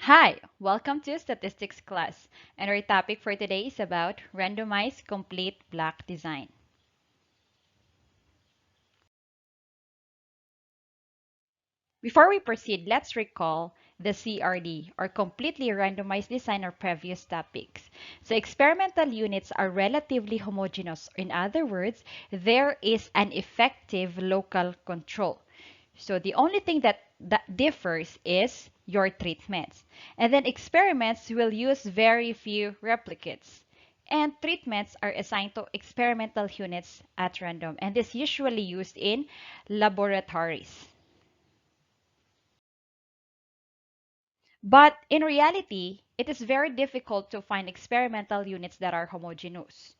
Hi, welcome to statistics class, and our topic for today is about randomized complete block design. Before we proceed, let's recall the CRD, or completely randomized design, or previous topics. So experimental units are relatively homogeneous. In other words, there is an effective local control. So the only thing that differs is your treatments. And then experiments will use very few replicates. And treatments are assigned to experimental units at random. And this usually used in laboratories. But in reality, it is very difficult to find experimental units that are homogeneous.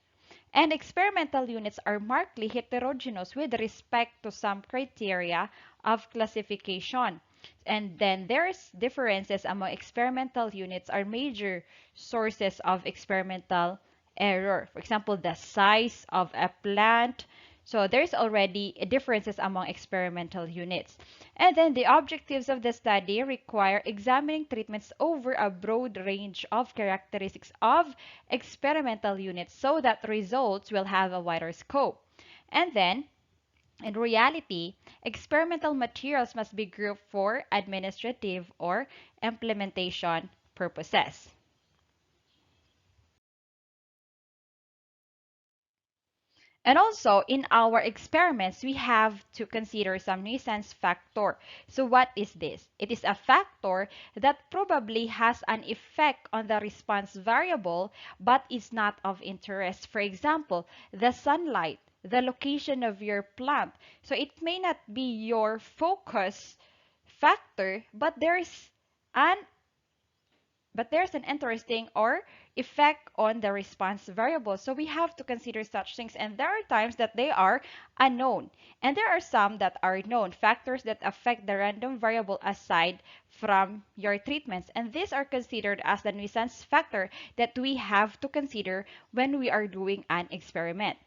And experimental units are markedly heterogeneous with respect to some criteria of classification. And then there's differences among experimental units are major sources of experimental error. For example, the size of a plant. So there's already differences among experimental units. And then the objectives of the study require examining treatments over a broad range of characteristics of experimental units so that results will have a wider scope. And then, in reality, experimental materials must be grouped for administrative or implementation purposes. And also, in our experiments, we have to consider some nuisance factor. So what is this? It is a factor that probably has an effect on the response variable, but is not of interest. For example, the sunlight, the location of your plant. So it may not be your focus factor, an but there's an interesting or effect on the response variable. So we have to consider such things. And there are times that they are unknown. And there are some that are known, factors that affect the random variable aside from your treatments. And these are considered as the nuisance factor that we have to consider when we are doing an experiment.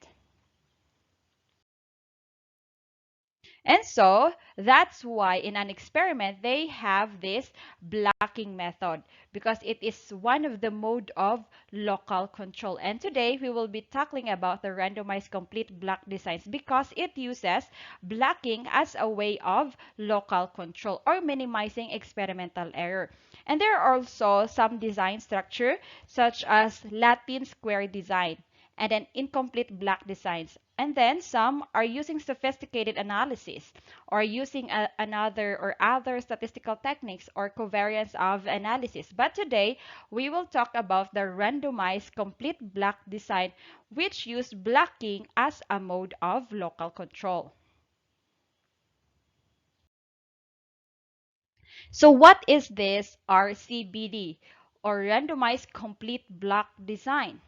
And so that's why in an experiment they have this blocking method because it is one of the mode of local control. And today we will be tackling about the randomized complete block designs because it uses blocking as a way of local control or minimizing experimental error. And there are also some design structure such as Latin square design and then incomplete block designs. And then some are using sophisticated analysis or using another or other statistical techniques or covariance of analysis. But today, we will talk about the randomized complete block design, which use blocking as a mode of local control. So what is this RCBD or randomized complete block design?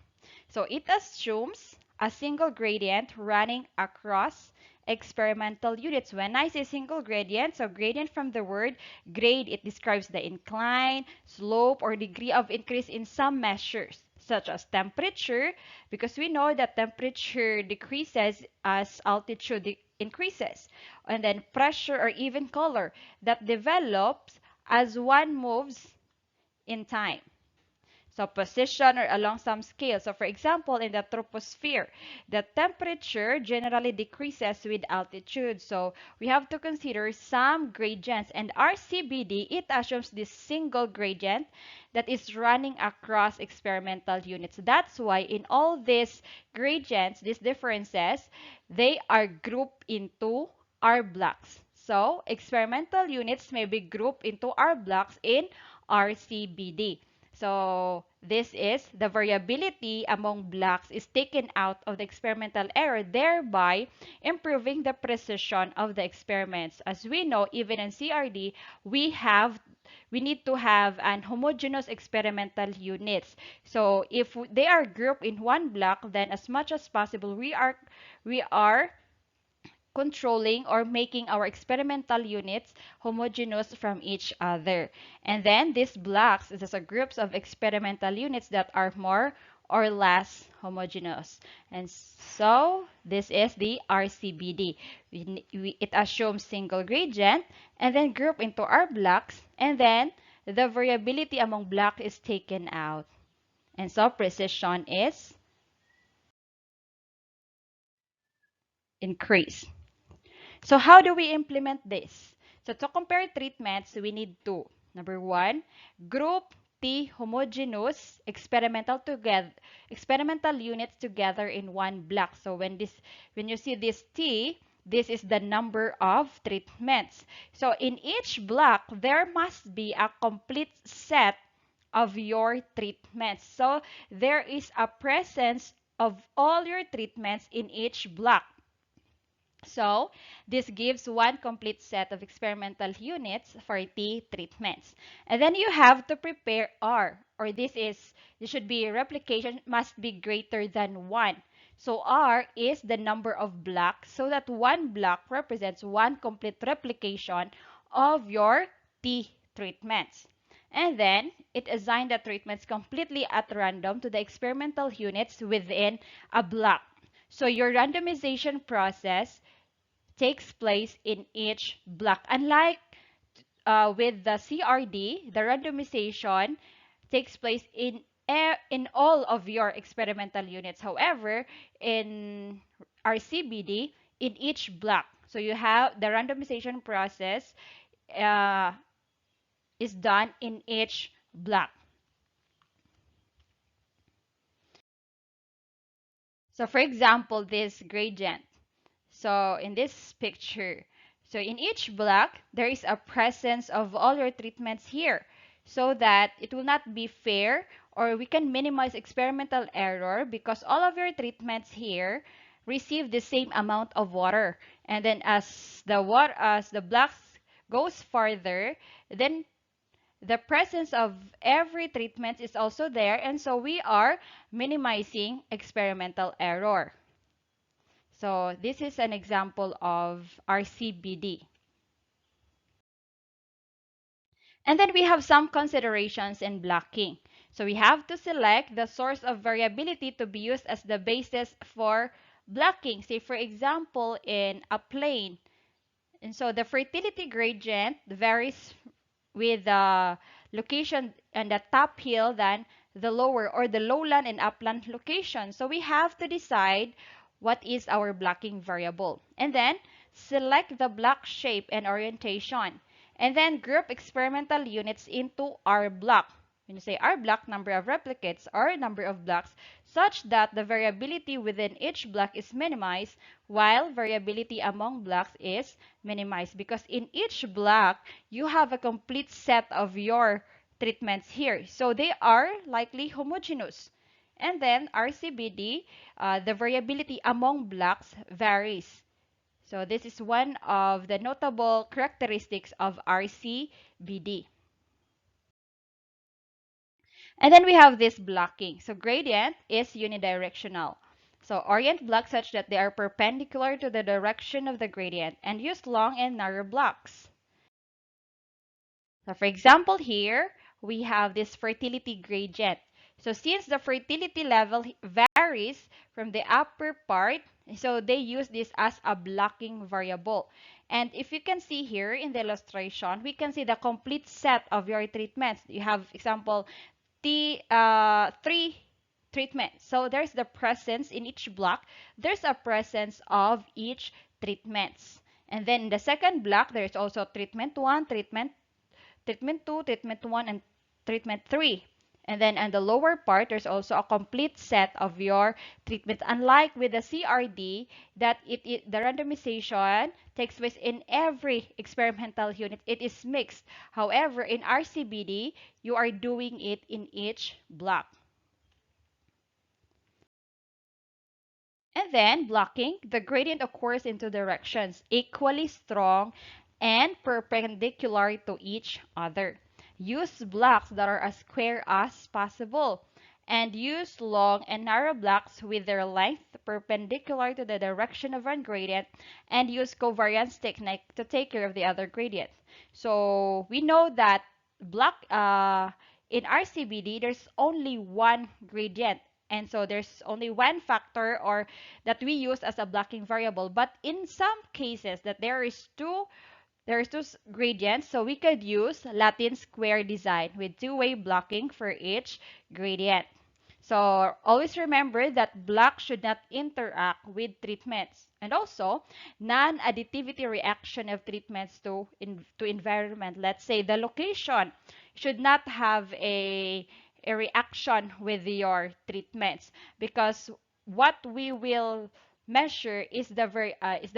So it assumes a single gradient running across experimental units. When I say single gradient, so gradient from the word grade, it describes the incline, slope, or degree of increase in some measures, such as temperature, because we know that temperature decreases as altitude increases, and then pressure or even color that develops as one moves in time. So position or along some scale. So for example, in the troposphere, the temperature generally decreases with altitude. So we have to consider some gradients. And RCBD, it assumes this single gradient that is running across experimental units. That's why in all these gradients, these differences, they are grouped into R blocks. So experimental units may be grouped into R blocks in RCBD. So this is the variability among blocks is taken out of the experimental error, thereby improving the precision of the experiments. As we know, even in CRD, we need to have an homogeneous experimental units. So if they are grouped in one block, then as much as possible, we are controlling or making our experimental units homogeneous from each other. And then these blocks is a groups of experimental units that are more or less homogeneous. And so this is the RCBD. It assumes single gradient and then group into our blocks and then the variability among blocks is taken out. And so precision is increased. So how do we implement this? So to compare treatments, we need to, number one, group T homogeneous experimental units together in one block. So when you see this T, this is the number of treatments. So in each block, there must be a complete set of your treatments. So there is a presence of all your treatments in each block. So, this gives one complete set of experimental units for T treatments. And then you have to prepare R, or this should be replication must be greater than 1. So, R is the number of blocks, so that one block represents one complete replication of your T treatments. And then, it assigned the treatments completely at random to the experimental units within a block. So, your randomization process takes place in each block. Unlike with the CRD, the randomization takes place in all of your experimental units. However, in RCBD, in each block. So you have the randomization process uh, is done in each block. So for example, this gradient. So in this picture, so in each block, there is a presence of all your treatments here so that it will not be fair, or we can minimize experimental error because all of your treatments here receive the same amount of water. And then as the blocks goes farther, then the presence of every treatment is also there, and so we are minimizing experimental error. So this is an example of RCBD. And then we have some considerations in blocking. So we have to select the source of variability to be used as the basis for blocking. Say for example, in a plane. And so the fertility gradient varies with the location and the top hill than the lower or the lowland and upland location. So we have to decide what is our blocking variable. And then select the block shape and orientation. And then group experimental units into R block. When you say R block, number of replicates or number of blocks, such that the variability within each block is minimized while variability among blocks is minimized. Because in each block, you have a complete set of your treatments here. So they are likely homogeneous. And then RCBD, the variability among blocks varies. So this is one of the notable characteristics of RCBD. And then we have this blocking. So gradient is unidirectional. So orient blocks such that they are perpendicular to the direction of the gradient and use long and narrow blocks. So for example here, we have this fertility gradient. So since the fertility level varies from the upper part, so they use this as a blocking variable. And if you can see here in the illustration, we can see the complete set of your treatments. You have example three treatments. So there's the presence in each block. There's a presence of each treatments. And then in the second block, there's also treatment 1, treatment 2, treatment 1, and treatment 3. And then on the lower part, there's also a complete set of your treatments. Unlike with the CRD, that the randomization takes place in every experimental unit. It is mixed. However, in RCBD, you are doing it in each block. And then blocking, the gradient occurs in two directions, equally strong and perpendicular to each other. Use blocks that are as square as possible. And use long and narrow blocks with their length perpendicular to the direction of one gradient, and use covariance technique to take care of the other gradient. So we know that in RCBD, there's only one gradient. And so there's only one factor or that we use as a blocking variable. But in some cases that there's two gradients, so we could use Latin square design with two-way blocking for each gradient. So always remember that block should not interact with treatments. And also, non-additivity reaction of treatments to environment. Let's say the location should not have a reaction with your treatments, because what we will measure is the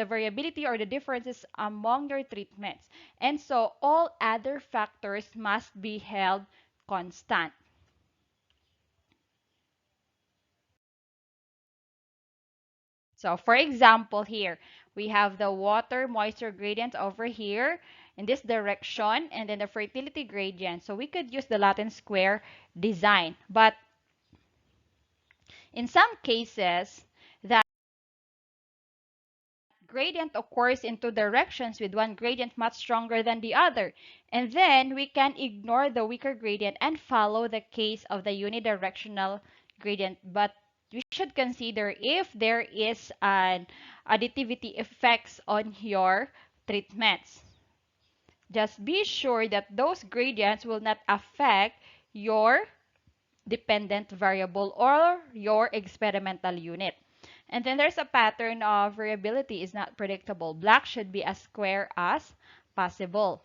variability or the differences among your treatments. And so all other factors must be held constant. So for example, here we have the water moisture gradient over here in this direction, and then the fertility gradient. So we could use the Latin square design. But in some cases, that gradient occurs in two directions with one gradient much stronger than the other. And then we can ignore the weaker gradient and follow the case of the unidirectional gradient. But we should consider if there is an additivity effects on your treatments. Just be sure that those gradients will not affect your dependent variable or your experimental unit. And then there's a pattern of variability is not predictable. Black should be as square as possible.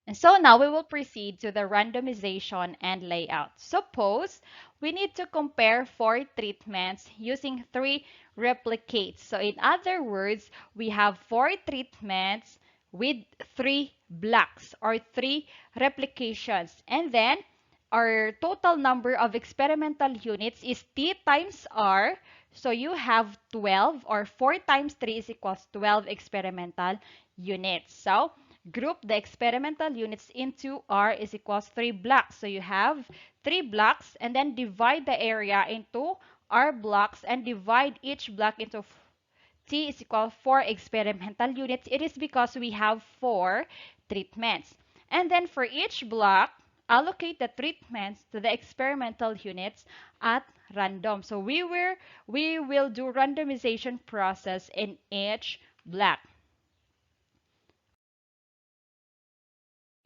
And so now we will proceed to the randomization and layout. Suppose we need to compare four treatments using three replicates. So in other words, we have four treatments with three blocks or three replications. And then our total number of experimental units is T times R. So you have 12, or 4 times 3 is equals 12 experimental units. So group the experimental units into R is equals 3 blocks. So you have 3 blocks, and then divide the area into R blocks and divide each block into T is equal 4 experimental units. It is because we have 4 treatments. And then for each block, allocate the treatments to the experimental units at random. So we will do randomization process in each block.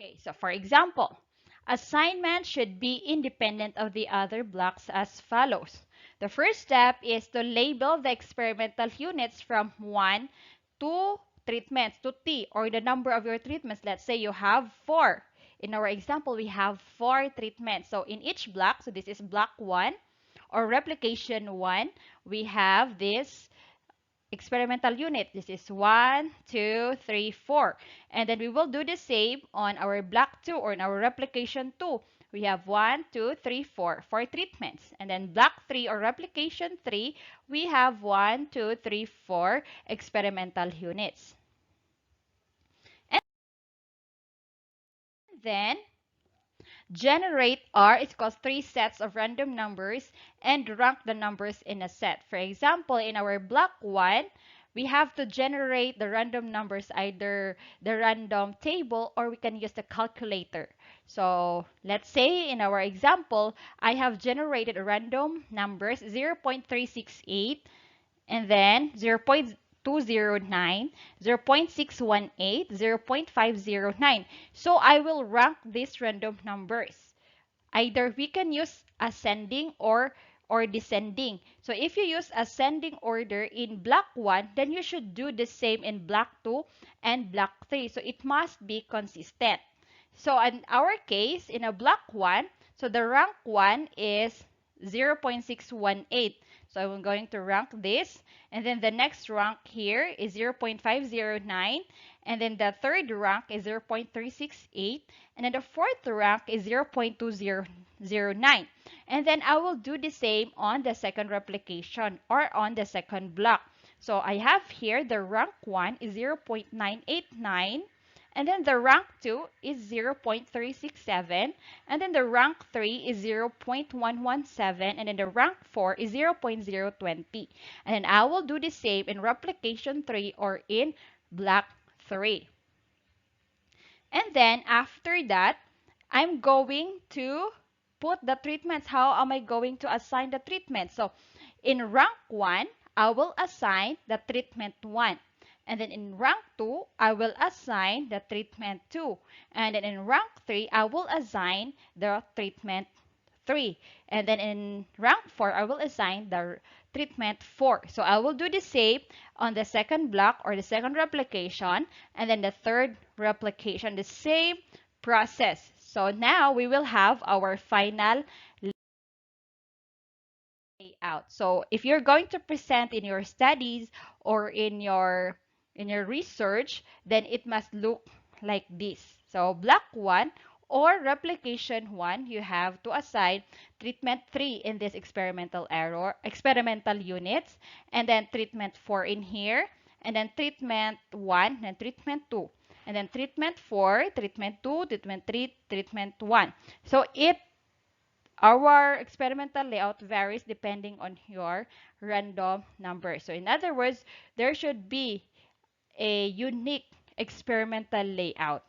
Okay, so for example, assignment should be independent of the other blocks as follows. The first step is to label the experimental units from 1 to treatments to T, or the number of your treatments. Let's say you have 4. In our example, we have 4 treatments. So in each block, so this is block 1 or replication 1, we have this experimental unit. This is 1, 2, 3, 4. And then we will do the same on our block 2 or in our replication 2. We have 1, 2, 3, 4 for treatments. And then block 3 or replication 3, we have 1, 2, 3, 4 experimental units. And then generate R is equals 3 sets of random numbers and rank the numbers in a set. For example, in our block 1, we have to generate the random numbers, either the random table or we can use the calculator. So let's say in our example, I have generated random numbers 0.368 and then 0.209, 0.618, 0.509. So I will rank these random numbers. Either we can use ascending or descending. So if you use ascending order in block 1, then you should do the same in block 2 and block 3. So it must be consistent. So in our case, in a block 1, so the rank 1 is 0.618. So I'm going to rank this. And then the next rank here is 0.509. And then the third rank is 0.368. And then the fourth rank is 0.2009. And then I will do the same on the second replication or on the second block. So I have here the rank 1 is 0.989. And then the rank 2 is 0.367. And then the rank 3 is 0.117. And then the rank 4 is 0.020. And then I will do the same in replication 3 or in block 3. And then after that, I'm going to put the treatments. How am I going to assign the treatment? So in rank 1, I will assign the treatment 1. And then in rank 2, I will assign the treatment 2. And then in rank 3, I will assign the treatment 3. And then in rank 4, I will assign the treatment 4. So I will do the same on the second block or the second replication, and then the third replication, the same process. So now we will have our final layout. So if you're going to present in your studies or in your research, then it must look like this. So block 1 or replication 1, you have to assign treatment 3 in this experimental units, and then treatment 4 in here, and then treatment 1, and treatment 2. And then treatment 4, treatment 2, treatment 3, treatment 1. So our experimental layout varies depending on your random number. So in other words, there should be a unique experimental layout.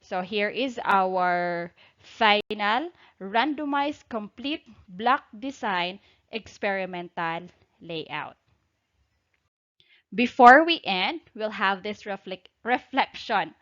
So here is our final randomized complete block design experimental layout. Before we end, we'll have this reflection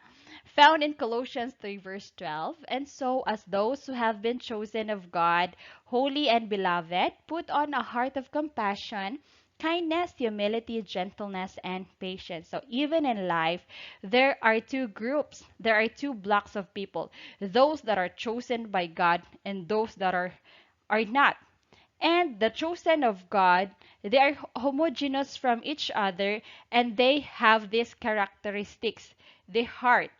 found in Colossians 3 verse 12. And so, as those who have been chosen of God, holy and beloved, put on a heart of compassion, kindness, humility, gentleness, and patience. So even in life, there are two groups, there are two blocks of people, those that are chosen by God and those that are not. And the chosen of God, they are homogeneous from each other, and they have these characteristics. The heart,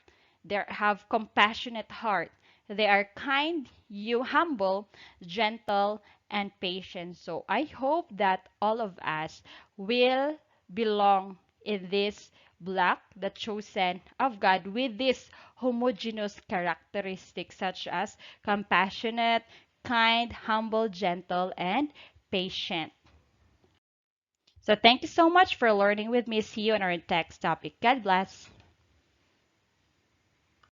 they have compassionate heart. They are kind, you humble, gentle, and patient. So I hope that all of us will belong in this block, the chosen of God, with these homogeneous characteristics such as compassionate, kind, humble, gentle, and patient. So thank you so much for learning with me. See you on our next topic. God bless.